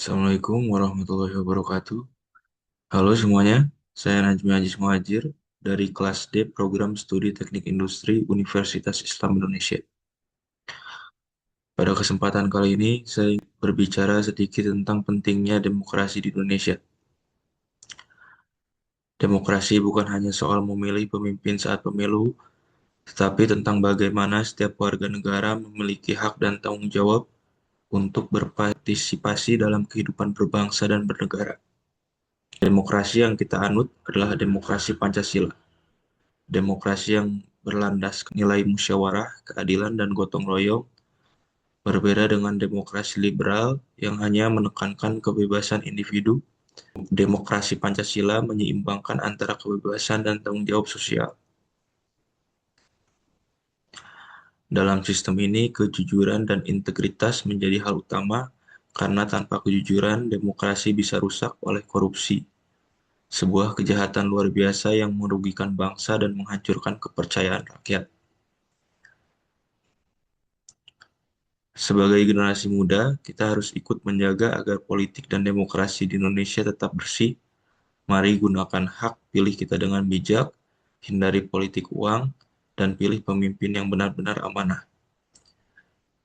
Assalamualaikum warahmatullahi wabarakatuh. Halo semuanya, saya Najmi Ajis Muhajir dari kelas D Program Studi Teknik Industri Universitas Islam Indonesia. Pada kesempatan kali ini, saya ingin berbicara sedikit tentang pentingnya demokrasi di Indonesia. Demokrasi bukan hanya soal memilih pemimpin saat pemilu, tetapi tentang bagaimana setiap warga negara memiliki hak dan tanggung jawab untuk berpartisipasi dalam kehidupan berbangsa dan bernegara. Demokrasi yang kita anut adalah demokrasi Pancasila. Demokrasi yang berlandaskan nilai musyawarah, keadilan, dan gotong royong, berbeda dengan demokrasi liberal yang hanya menekankan kebebasan individu. Demokrasi Pancasila menyeimbangkan antara kebebasan dan tanggung jawab sosial. Dalam sistem ini, kejujuran dan integritas menjadi hal utama karena tanpa kejujuran, demokrasi bisa rusak oleh korupsi, sebuah kejahatan luar biasa yang merugikan bangsa dan menghancurkan kepercayaan rakyat. Sebagai generasi muda, kita harus ikut menjaga agar politik dan demokrasi di Indonesia tetap bersih. Mari gunakan hak pilih kita dengan bijak, hindari politik uang, dan pilih pemimpin yang benar-benar amanah.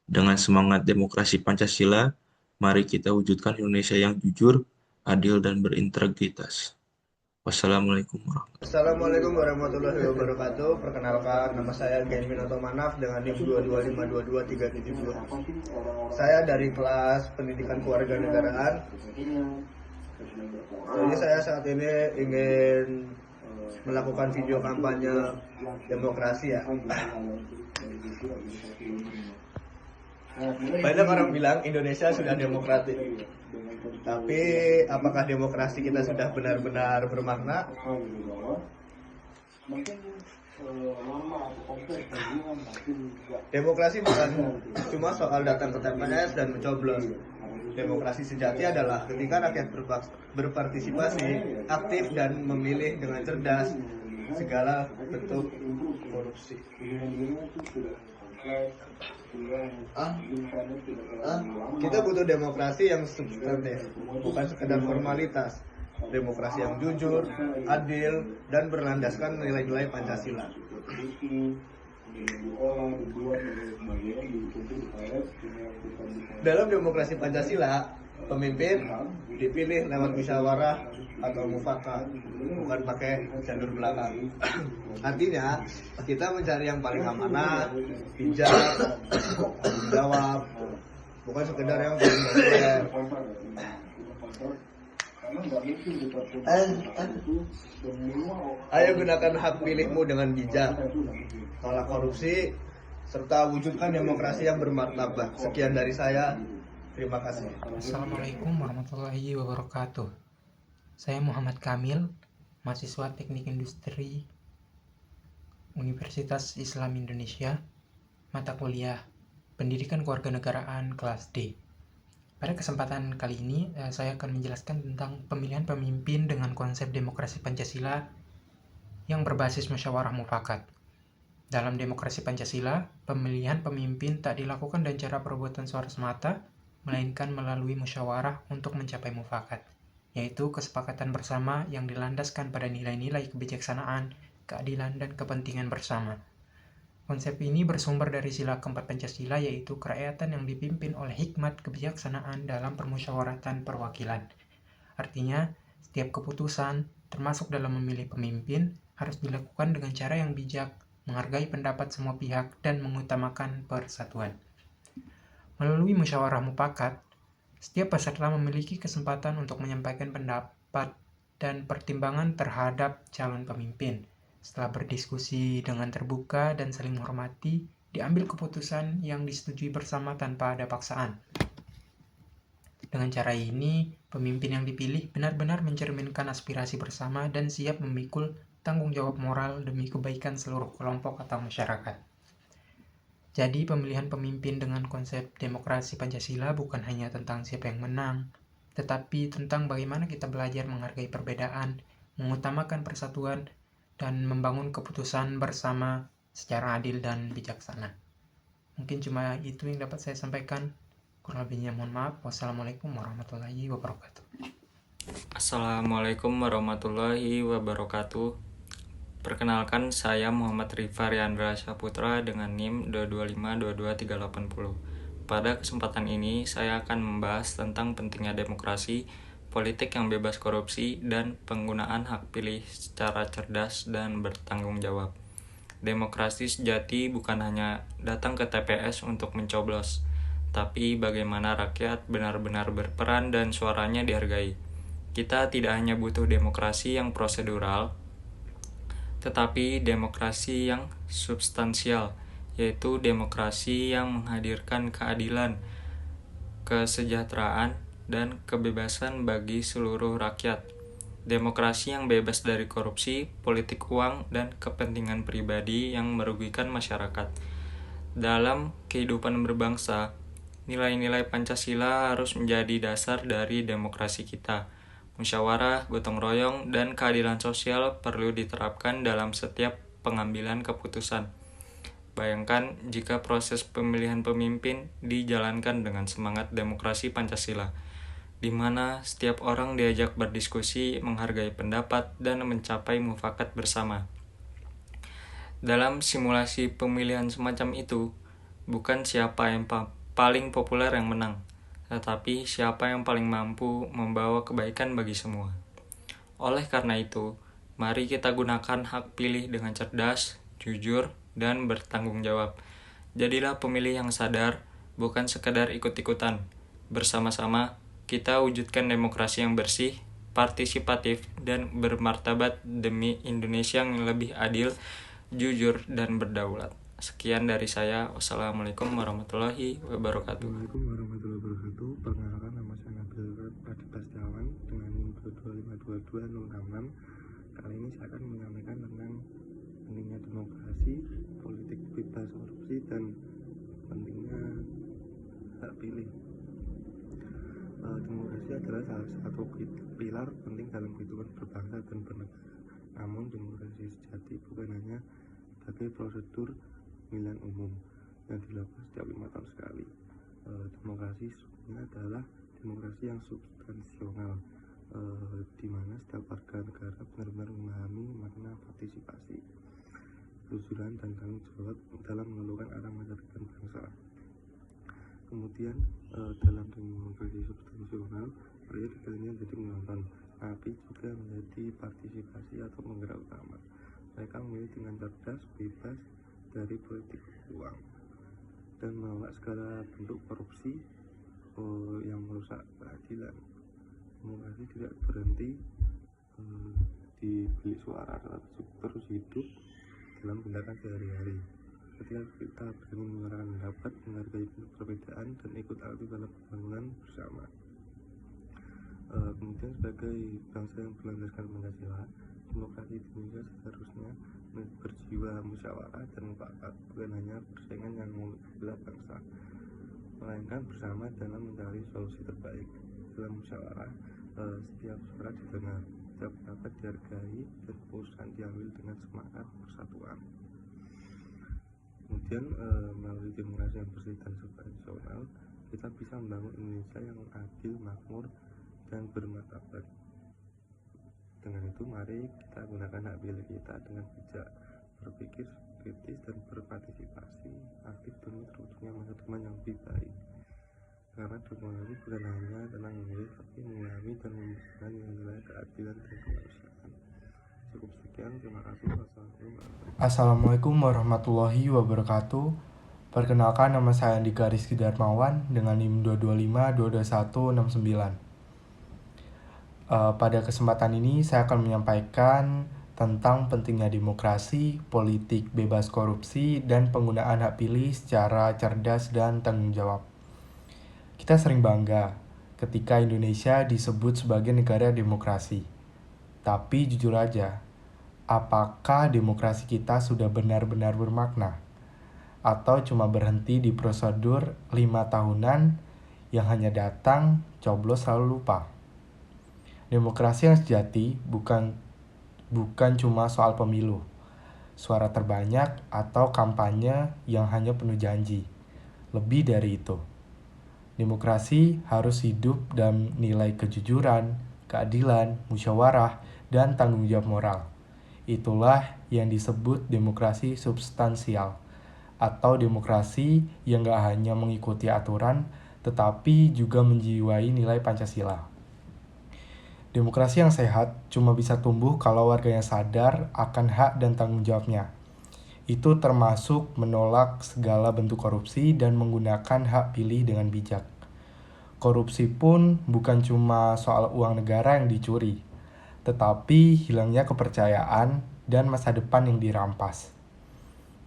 Dengan semangat demokrasi Pancasila, mari kita wujudkan Indonesia yang jujur, adil, dan berintegritas. Wassalamualaikum warahmatullahi wabarakatuh. Assalamualaikum warahmatullahi wabarakatuh. Perkenalkan, nama saya Genmin Otomanaf dengan NIM 2252232. Saya dari kelas Pendidikan Kewarganegaraan. Jadi saya saat ini ingin melakukan video kampanye demokrasi ya. Banyak orang bilang Indonesia sudah demokratik. Tapi apakah demokrasi kita sudah benar-benar bermakna? Demokrasi bukan cuma soal datang ke TPS dan mencoblos. Demokrasi sejati adalah ketika rakyat berpartisipasi aktif dan memilih dengan cerdas segala bentuk korupsi. Kita butuh demokrasi yang substantif, bukan sekedar formalitas. Demokrasi yang jujur, adil, dan berlandaskan nilai-nilai Pancasila. Dalam demokrasi Pancasila, pemimpin dipilih lewat musyawarah atau mufakat, bukan pakai jalur belakang. Artinya, kita mencari yang paling amanah, bijak, tanggung jawab, bukan sekedar yang paling populer. Ayo gunakan hak pilihmu dengan bijak, tolak korupsi, serta wujudkan demokrasi yang bermartabat. Sekian dari saya. Terima kasih. Assalamualaikum warahmatullahi wabarakatuh. Saya Muhammad Kamil, mahasiswa Teknik Industri Universitas Islam Indonesia, mata kuliah Pendidikan Kewarganegaraan kelas D. Pada kesempatan kali ini, saya akan menjelaskan tentang pemilihan pemimpin dengan konsep demokrasi Pancasila yang berbasis musyawarah mufakat. Dalam demokrasi Pancasila, pemilihan pemimpin tak dilakukan dengan cara perbuatan suara semata, melainkan melalui musyawarah untuk mencapai mufakat, yaitu kesepakatan bersama yang dilandaskan pada nilai-nilai kebijaksanaan, keadilan, dan kepentingan bersama. Konsep ini bersumber dari sila keempat Pancasila, yaitu kerakyatan yang dipimpin oleh hikmat kebijaksanaan dalam permusyawaratan perwakilan. Artinya, setiap keputusan, termasuk dalam memilih pemimpin, harus dilakukan dengan cara yang bijak, menghargai pendapat semua pihak, dan mengutamakan persatuan. Melalui musyawarah mufakat, setiap peserta memiliki kesempatan untuk menyampaikan pendapat dan pertimbangan terhadap calon pemimpin. Setelah berdiskusi dengan terbuka dan saling menghormati, diambil keputusan yang disetujui bersama tanpa ada paksaan. Dengan cara ini, pemimpin yang dipilih benar-benar mencerminkan aspirasi bersama dan siap memikul tanggung jawab moral demi kebaikan seluruh kelompok atau masyarakat. Jadi, pemilihan pemimpin dengan konsep demokrasi Pancasila bukan hanya tentang siapa yang menang, tetapi tentang bagaimana kita belajar menghargai perbedaan, mengutamakan persatuan, dan membangun keputusan bersama secara adil dan bijaksana. Mungkin cuma itu yang dapat saya sampaikan. Kurang lebihnya mohon maaf. Wassalamualaikum warahmatullahi wabarakatuh. Assalamualaikum warahmatullahi wabarakatuh. Perkenalkan, saya Muhammad Rifa Riandra Saputra dengan NIM 225223880. Pada kesempatan ini, saya akan membahas tentang pentingnya demokrasi, politik yang bebas korupsi, dan penggunaan hak pilih secara cerdas dan bertanggung jawab. Demokrasi sejati bukan hanya datang ke TPS untuk mencoblos, tapi bagaimana rakyat benar-benar berperan dan suaranya dihargai. Kita tidak hanya butuh demokrasi yang prosedural, tetapi demokrasi yang substansial, yaitu demokrasi yang menghadirkan keadilan, kesejahteraan, dan kebebasan bagi seluruh rakyat. Demokrasi yang bebas dari korupsi, politik uang, dan kepentingan pribadi yang merugikan masyarakat. Dalam kehidupan berbangsa, nilai-nilai Pancasila harus menjadi dasar dari demokrasi kita. Musyawarah, gotong royong, dan keadilan sosial perlu diterapkan dalam setiap pengambilan keputusan. Bayangkan jika proses pemilihan pemimpin dijalankan dengan semangat demokrasi Pancasila, di mana setiap orang diajak berdiskusi, menghargai pendapat, dan mencapai mufakat bersama. Dalam simulasi pemilihan semacam itu, bukan siapa yang paling populer yang menang, tetapi siapa yang paling mampu membawa kebaikan bagi semua. Oleh karena itu, mari kita gunakan hak pilih dengan cerdas, jujur, dan bertanggung jawab. Jadilah pemilih yang sadar, bukan sekadar ikut-ikutan. Bersama-sama, kita wujudkan demokrasi yang bersih, partisipatif, dan bermartabat demi Indonesia yang lebih adil, jujur, dan berdaulat. Sekian dari saya. Wassalamualaikum warahmatullahi wabarakatuh. Assalamualaikum warahmatullahi wabarakatuh. Perkenalkan, nama saya Nabil Raditya Setiawan dengan NIM 2252266. Kali ini saya akan menyampaikan tentang pentingnya demokrasi, politik bebas korupsi, dan pentingnya hak pilih. Demokrasi adalah salah satu pilar penting dalam kehidupan berbangsa dan bernegara. Namun demokrasi sejati bukan hanya sebagai prosedur pemilihan umum yang dilakukan setiap 5 tahun sekali. Demokrasi sebenarnya adalah demokrasi yang substansional, di mana setiap warga negara benar-benar memahami makna partisipasi, kejujuran, dan tanggung jawab dalam menentukan arah masa depan bangsa. Kemudian dalam demokrasi substansional, rakyat tidak hanya menjadi penonton, tapi juga menjadi partisipasi atau penggerak utama. Mereka memilih dengan cerdas, bebas dari politik uang, dan menolak segala bentuk korupsi yang merusak keadilan. Demokrasi tidak berhenti di bilik suara, tetapi terus hidup dalam tindakan sehari-hari. Ketika kita berani menyuarakan pendapat, menghargai perbedaan, dan ikut aktif dalam pembangunan bersama. Kemudian sebagai bangsa yang berlandaskan Pancasila, demokrasi di Indonesia seharusnya berjiwa musyawarah dan mufakat, bukan hanya persaingan yang memecah bangsa, melainkan bersama dalam mencari solusi terbaik. Dalam musyawarah, setiap suara didengar, setiap pendapat dihargai, dan keputusan diambil dengan semangat persatuan. Kemudian melalui demokrasi yang bersih dan substansial, kita bisa membangun Indonesia yang adil, makmur, dan bermartabat. Dengan itu, mari kita gunakan hak pilih kita dengan bijak, berpikir kritis, dan berpartisipasi aktif demi terwujudnya masa depan yang lebih baik. Karena demokrasi bukan hanya tentang memilih, tapi memahami dan memberikan nilai keadilan dan kemanusiaan. Cukup sekian, terima kasih. Assalamualaikum warahmatullahi wabarakatuh. Perkenalkan, nama saya Andika Rizky Darmawan dengan NIM 225222169. Pada kesempatan ini saya akan menyampaikan tentang pentingnya demokrasi, politik bebas korupsi, dan penggunaan hak pilih secara cerdas dan tanggung jawab. Kita sering bangga ketika Indonesia disebut sebagai negara demokrasi. Tapi jujur aja, apakah demokrasi kita sudah benar-benar bermakna? Atau cuma berhenti di prosedur 5 tahunan yang hanya datang, coblos lalu lupa? Demokrasi yang sejati bukan cuma soal pemilu, suara terbanyak, atau kampanye yang hanya penuh janji. Lebih dari itu, Demokrasi harus hidup dalam nilai kejujuran, keadilan, musyawarah, dan tanggung jawab moral. Itulah yang disebut demokrasi substansial, atau demokrasi yang gak hanya mengikuti aturan, tetapi juga menjiwai nilai Pancasila. Demokrasi yang sehat cuma bisa tumbuh kalau warganya sadar akan hak dan tanggung jawabnya. Itu termasuk menolak segala bentuk korupsi dan menggunakan hak pilih dengan bijak. Korupsi pun bukan cuma soal uang negara yang dicuri, tetapi hilangnya kepercayaan dan masa depan yang dirampas.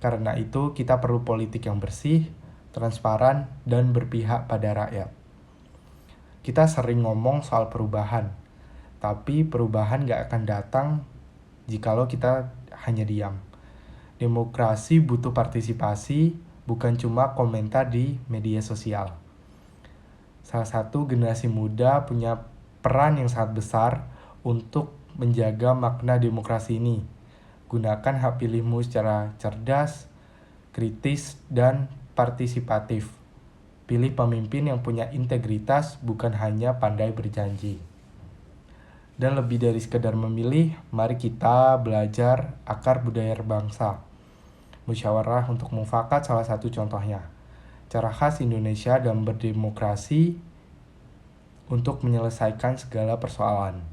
Karena itu kita perlu politik yang bersih, transparan, dan berpihak pada rakyat. Kita sering ngomong soal perubahan, tapi perubahan gak akan datang jikalau kita hanya diam. Demokrasi butuh partisipasi, bukan cuma komentar di media sosial. Salah satu generasi muda punya peran yang sangat besar untuk menjaga makna demokrasi ini. Gunakan hak pilihmu secara cerdas, kritis, dan partisipatif. Pilih pemimpin yang punya integritas, bukan hanya pandai berjanji. Dan lebih dari sekedar memilih, mari kita belajar akar budaya bangsa. Musyawarah untuk mufakat salah satu contohnya. Cara khas Indonesia dalam berdemokrasi untuk menyelesaikan segala persoalan.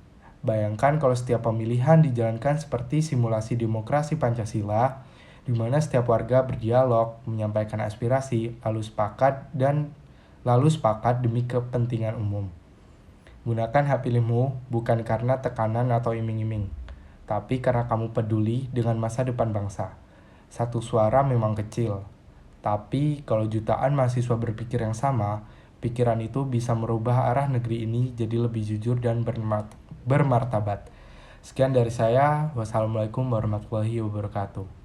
Bayangkan kalau setiap pemilihan dijalankan seperti simulasi demokrasi Pancasila, di mana setiap warga berdialog, menyampaikan aspirasi, lalu sepakat demi kepentingan umum. Gunakan hak pilihmu bukan karena tekanan atau iming-iming, tapi karena kamu peduli dengan masa depan bangsa. Satu suara memang kecil, tapi kalau jutaan mahasiswa berpikir yang sama, pikiran itu bisa merubah arah negeri ini jadi lebih jujur dan bermartabat. Sekian dari saya. Wassalamualaikum warahmatullahi wabarakatuh.